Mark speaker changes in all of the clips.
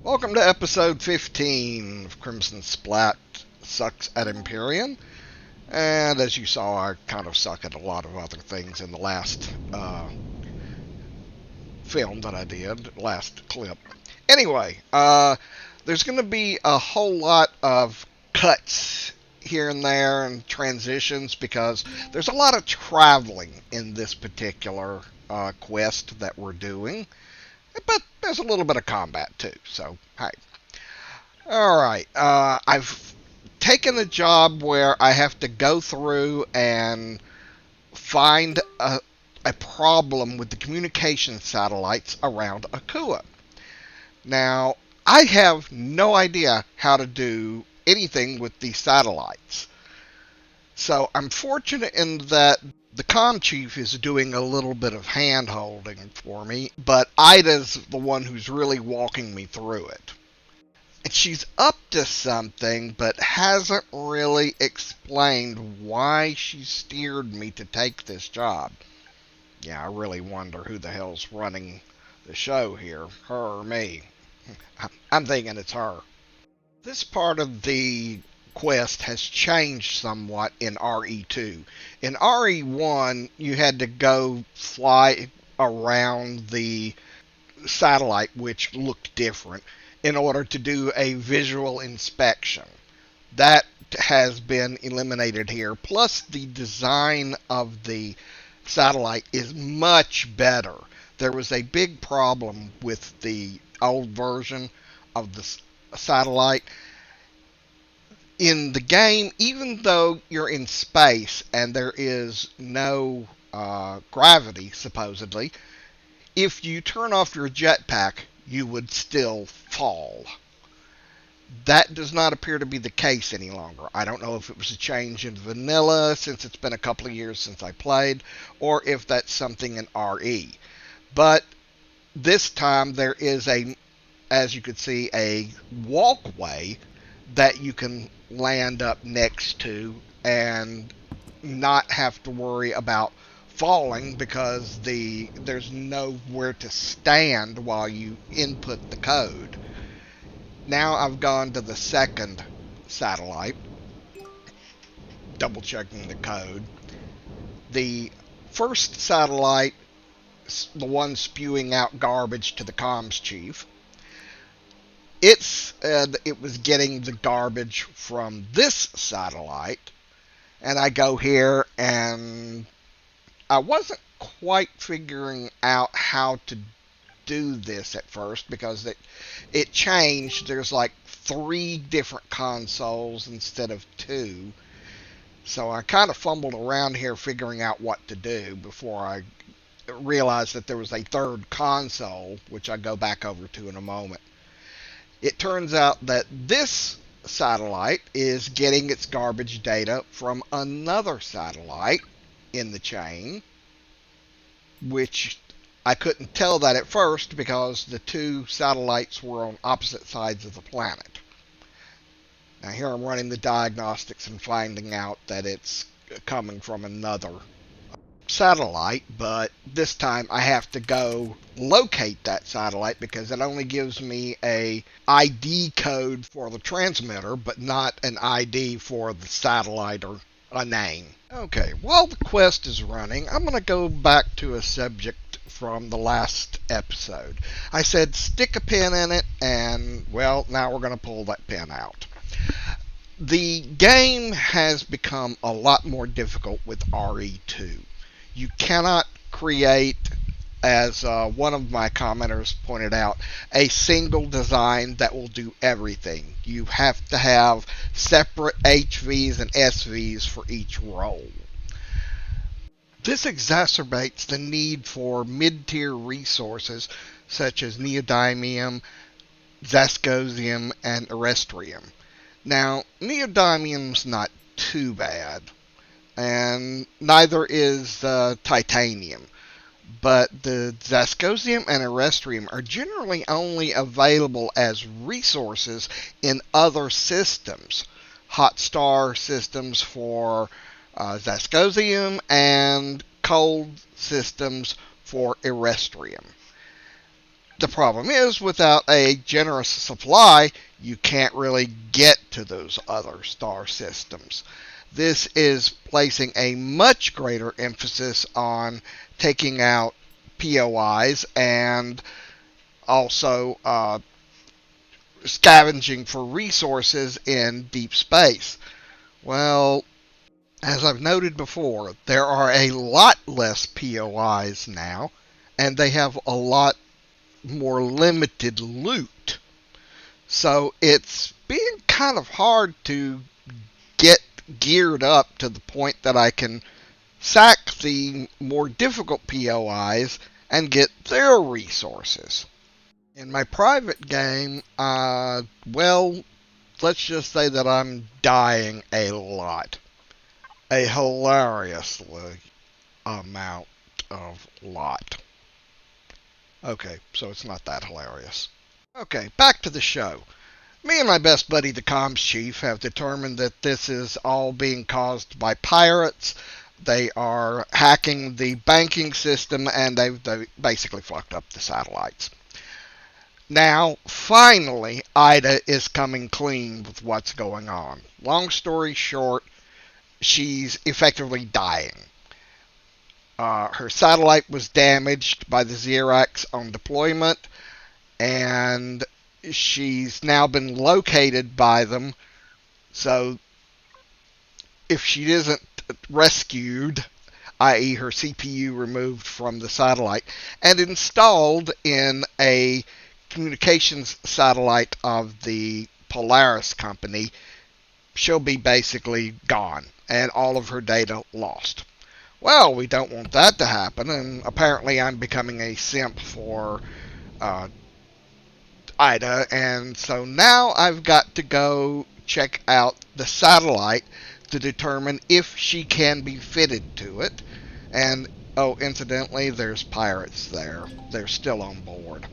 Speaker 1: Welcome to episode 15 of CrimsonSplat Sucks at Empyrion. And as you saw, I kind of suck at a lot of other things in the last film that I did, last clip. Anyway, there's going to be a whole lot of cuts here and there and transitions because there's a lot of traveling in this particular quest that we're doing. But there's a little bit of combat too, so hey. Alright, I've taken a job where I have to go through and find a problem with the communication satellites around Akua. Now, I have no idea how to do anything with these satellites. So I'm fortunate in that the comm chief is doing a little bit of hand holding for me, but I.D.A's the one who's really walking me through it. And she's up to something, but hasn't really explained why she steered me to take this job. Yeah, I really wonder who the hell's running the show here, her or me. I'm thinking it's her. This part of the quest has changed somewhat in RE2. In RE1, you had to go fly around the satellite, which looked different, in order to do a visual inspection. That has been eliminated here. Plus, the design of the satellite is much better. There was a big problem with the old version of the satellite. In the game, even though you're in space and there is no gravity, supposedly, if you turn off your jetpack, you would still fall. That does not appear to be the case any longer. I don't know if it was a change in vanilla since it's been a couple of years since I played, or if that's something in RE. But this time there is as you could see, a walkway that you can land up next to and not have to worry about falling because there's nowhere to stand while you input the code. Now I've gone to the second satellite, double checking the code. The first satellite, the one spewing out garbage to the comms chief, it was getting the garbage from this satellite, and I go here and I wasn't quite figuring out how to do this at first because it changed. There's like 3 different consoles instead of 2. So I kind of fumbled around here figuring out what to do before I realized that there was a third console, which I go back over to in a moment. It turns out that this satellite is getting its garbage data from another satellite in the chain, which I couldn't tell that at first because the 2 satellites were on opposite sides of the planet. Now here I'm running the diagnostics and finding out that it's coming from another satellite, but this time I have to go locate that satellite because it only gives me a ID code for the transmitter, but not an ID for the satellite or a name. Okay, while the quest is running, I'm going to go back to a subject from the last episode. I said stick a pin in it, and well, now we're going to pull that pin out. The game has become a lot more difficult with RE2. You cannot create, as one of my commenters pointed out, a single design that will do everything. You have to have separate HVs and SVs for each role. This exacerbates the need for mid-tier resources such as neodymium, zascosium, and erestrium. Now, neodymium's not too bad, and neither is titanium. But the zascosium and erestrium are generally only available as resources in other systems. Hot star systems for zascosium and cold systems for erestrium. The problem is, without a generous supply, you can't really get to those other star systems. This is placing a much greater emphasis on taking out POIs and also scavenging for resources in deep space. Well, as I've noted before, there are a lot less POIs now, and they have a lot more limited loot. So it's being kind of hard to get geared up to the point that I can sack the more difficult POIs and get their resources. In my private game, well, let's just say that I'm dying a lot. A hilarious amount of lot. Okay, so it's not that hilarious. Okay, back to the show. Me and my best buddy, the comms chief, have determined that this is all being caused by pirates. They are hacking the banking system, and they've basically fucked up the satellites. Now, finally, I.D.A is coming clean with what's going on. Long story short, she's effectively dying. Her satellite was damaged by the Xerax on deployment, and she's now been located by them. So if she isn't rescued, i.e. her CPU removed from the satellite and installed in a communications satellite of the Polaris company, she'll be basically gone and all of her data lost. Well, we don't want that to happen, and apparently I'm becoming a simp for I.D.A, and so now I've got to go check out the satellite to determine if she can be fitted to it. And, oh, incidentally, there's pirates there. They're still on board.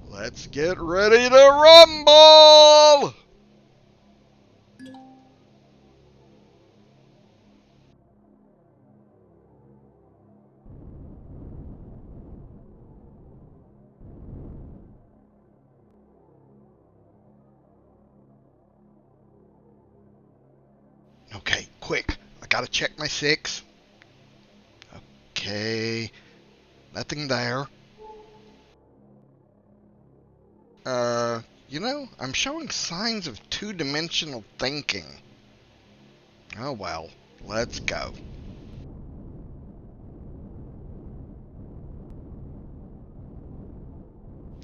Speaker 1: Let's get ready to rumble! Okay, quick. I gotta check my 6. Okay, nothing there. I'm showing signs of two-dimensional thinking. Oh well, let's go.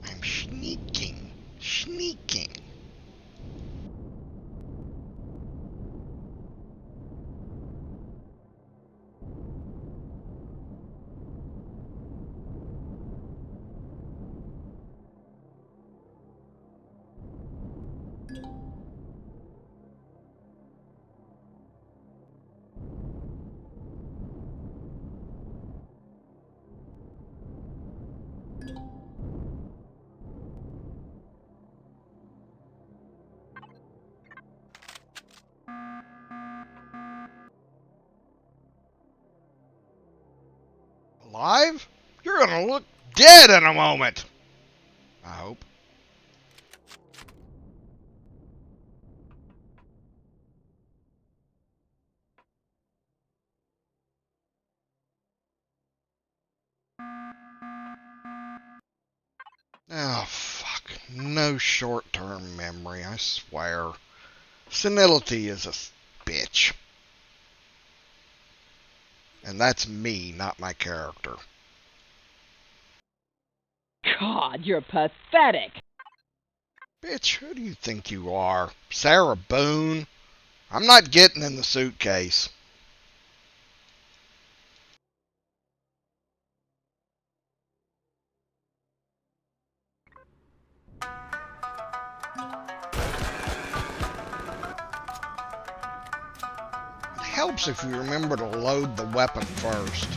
Speaker 1: I'm sneaking. Sneaking. Alive? You're gonna look dead in a moment. I hope. Oh, fuck. No short-term memory, I swear. Senility is a bitch. And that's me, not my character.
Speaker 2: God, you're pathetic.
Speaker 1: Bitch, who do you think you are? Sarah Boone? I'm not getting in the suitcase. It helps if you remember to load the weapon first.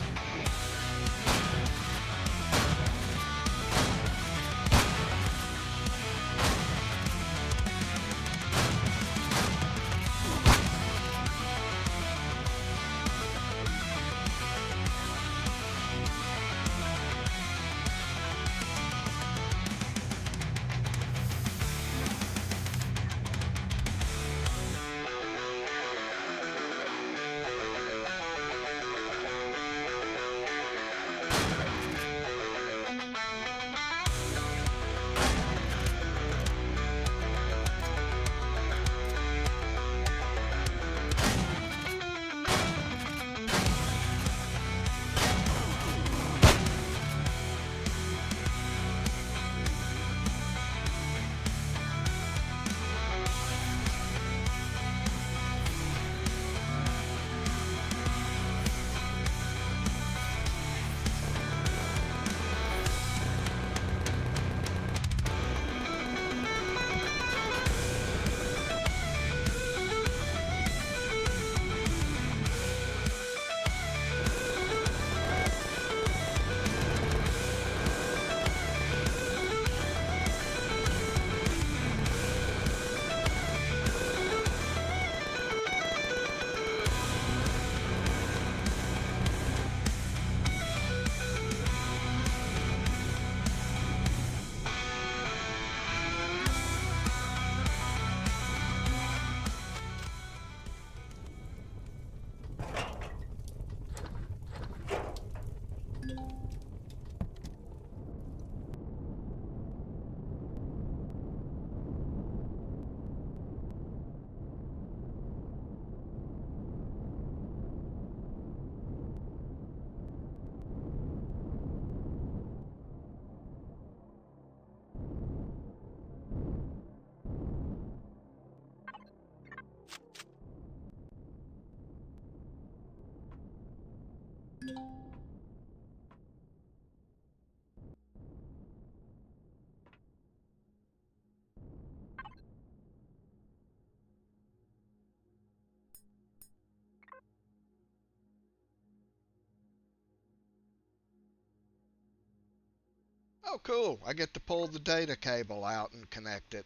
Speaker 1: Oh, cool. I get to pull the data cable out and connect it.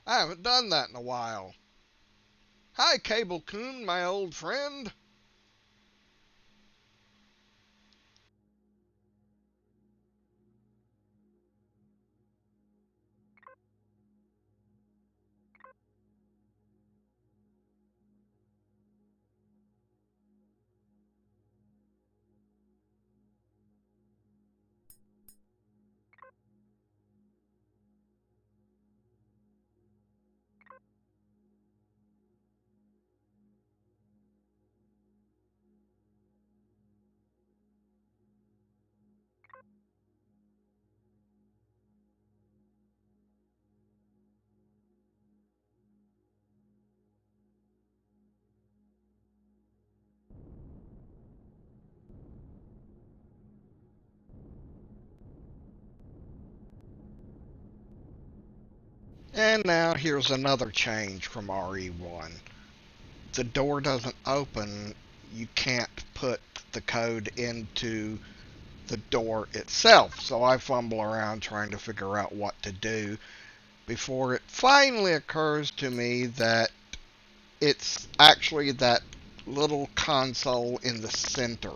Speaker 1: I haven't done that in a while. Hi, Cable Coon, my old friend. And now here's another change from RE1. The door doesn't open. You can't put the code into the door itself. So I fumble around trying to figure out what to do before it finally occurs to me that it's actually that little console in the center.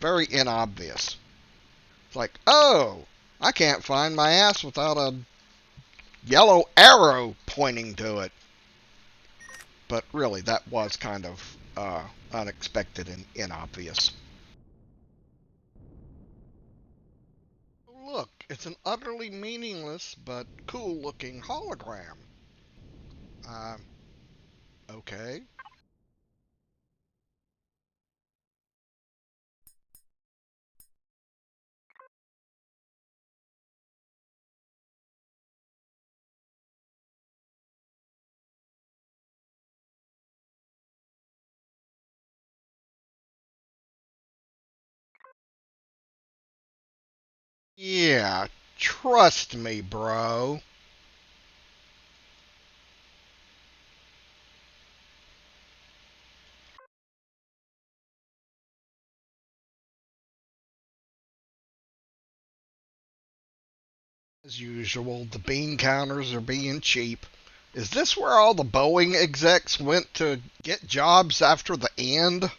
Speaker 1: Very inobvious. It's like, oh, I can't find my ass without a yellow arrow pointing to it. But really, that was kind of unexpected and inobvious. Look, it's an utterly meaningless but cool looking hologram. Uh, okay. Yeah, trust me, bro. As usual, the bean counters are being cheap. Is this where all the Boeing execs went to get jobs after the end?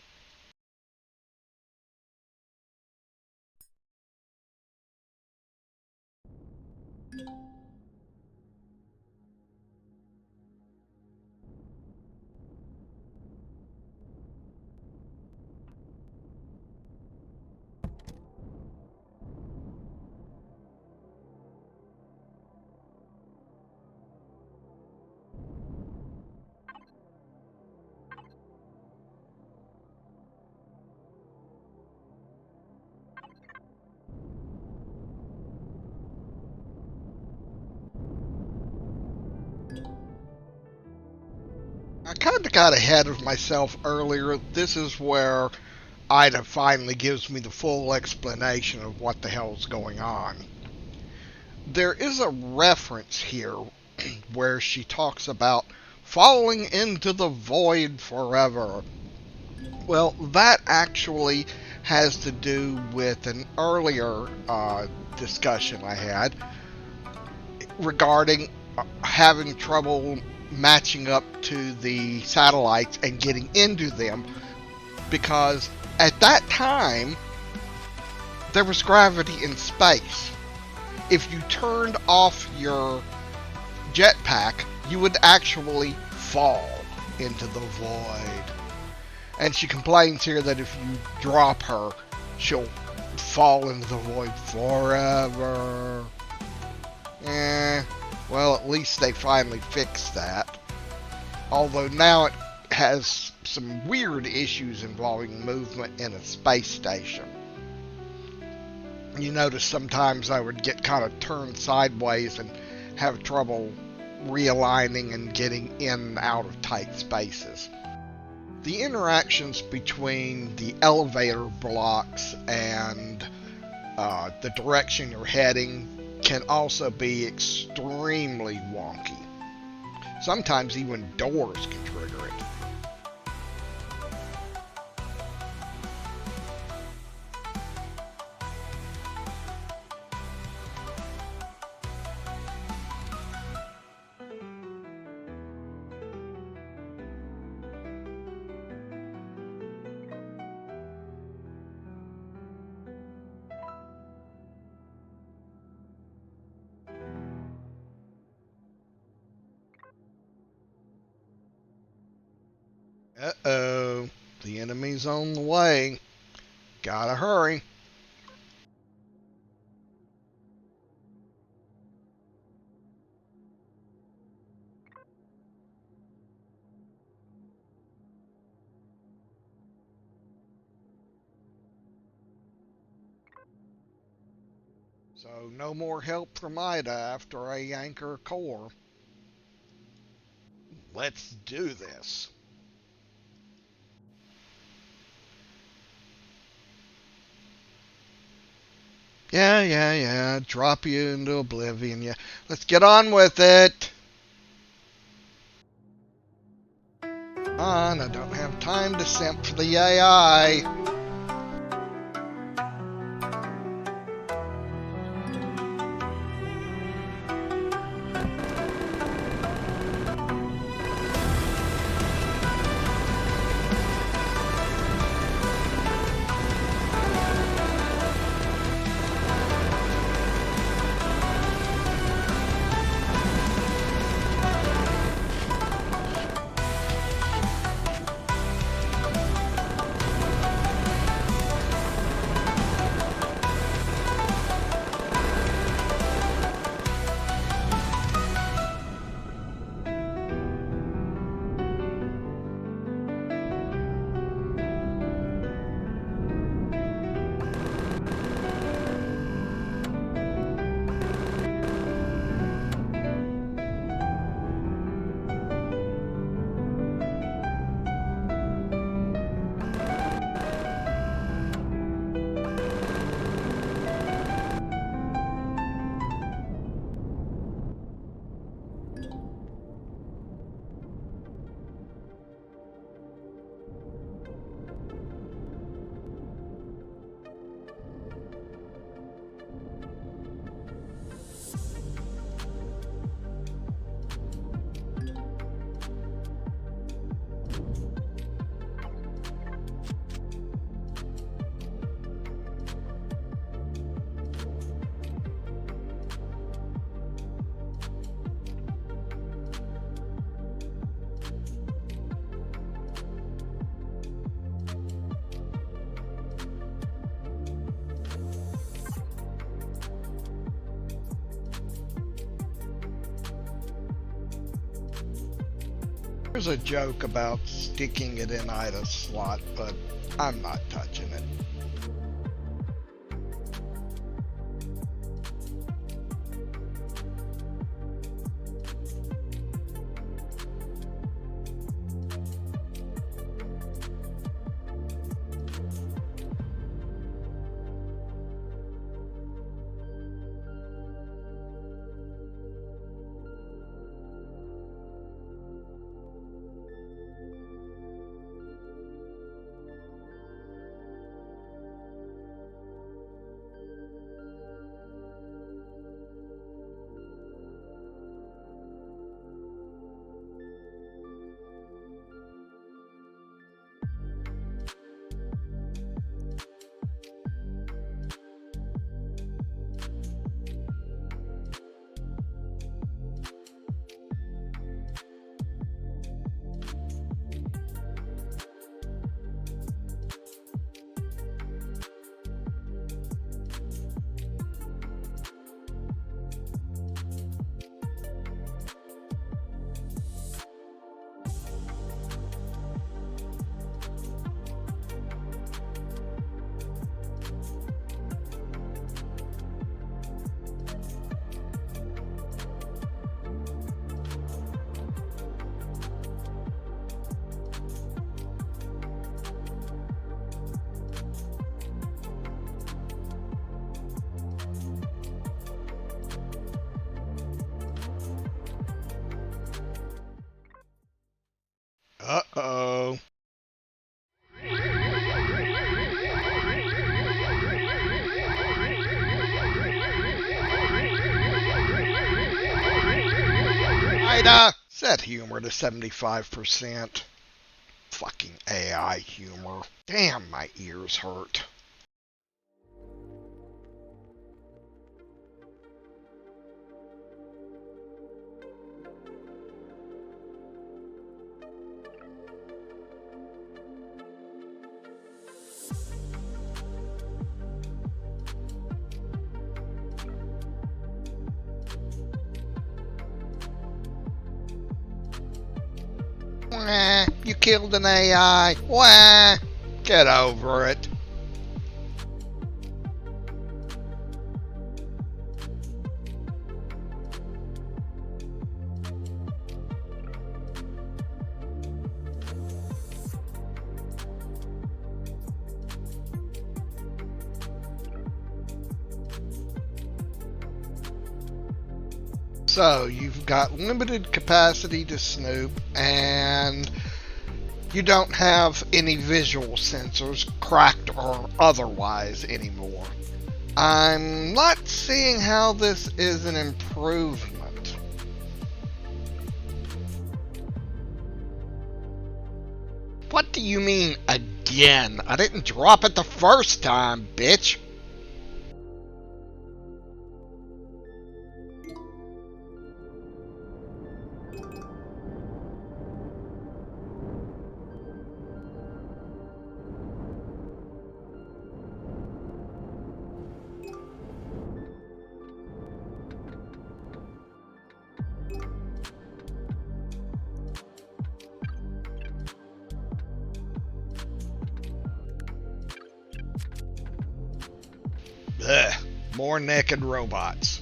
Speaker 1: I kind of got ahead of myself earlier. This is where I.D.A finally gives me the full explanation of what the hell's going on. There is a reference here where she talks about falling into the void forever. Well, that actually has to do with an earlier discussion I had regarding having trouble matching up to the satellites and getting into them because at that time there was gravity in space. If you turned off your jetpack, you would actually fall into the void. And she complains here that if you drop her, she'll fall into the void forever. Well, at least they finally fixed that. Although now it has some weird issues involving movement in a space station. You notice sometimes I would get kind of turned sideways and have trouble realigning and getting in and out of tight spaces. The interactions between the elevator blocks and the direction you're heading can also be extremely wonky. Sometimes even doors can trigger it. Uh-oh. The enemy's on the way. Gotta hurry. So no more help from I.D.A after I yank her core. Let's do this. Yeah. Drop you into oblivion. Yeah. Let's get on with it. On, I don't have time to simp for the AI. There's a joke about sticking it in I.D.A slot, but I'm not touching it. Uh-oh. I.D.A set humor to 75%. Fucking AI humor. Damn, my ears hurt. You killed an AI. Wah. Get over it. So, you've got limited capacity to snoop, and you don't have any visual sensors, cracked or otherwise, anymore. I'm not seeing how this is an improvement. What do you mean, again? I didn't drop it the first time, bitch. Ugh, more naked robots.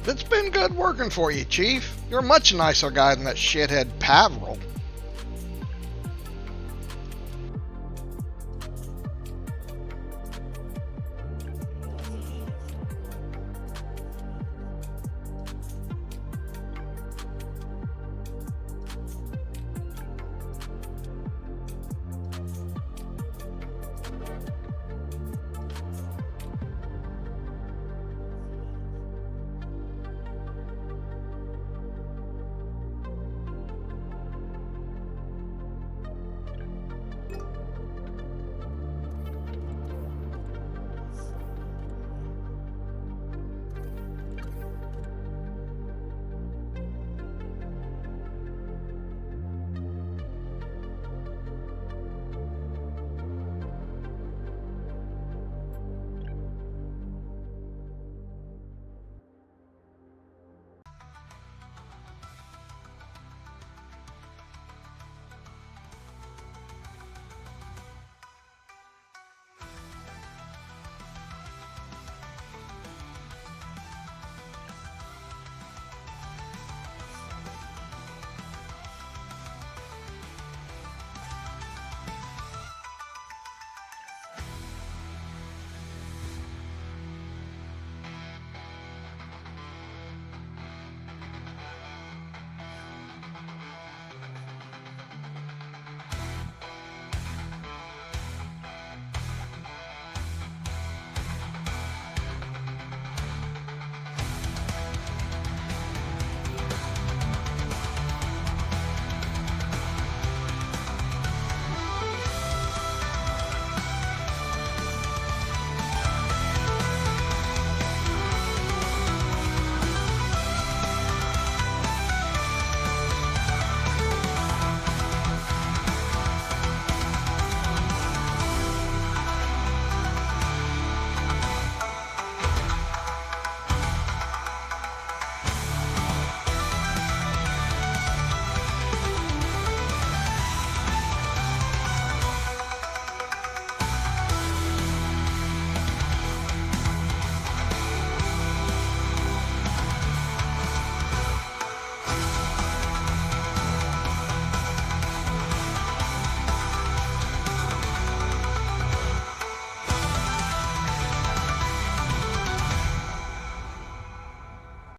Speaker 1: It's been good working for you, Chief. You're a much nicer guy than that shithead Pavril.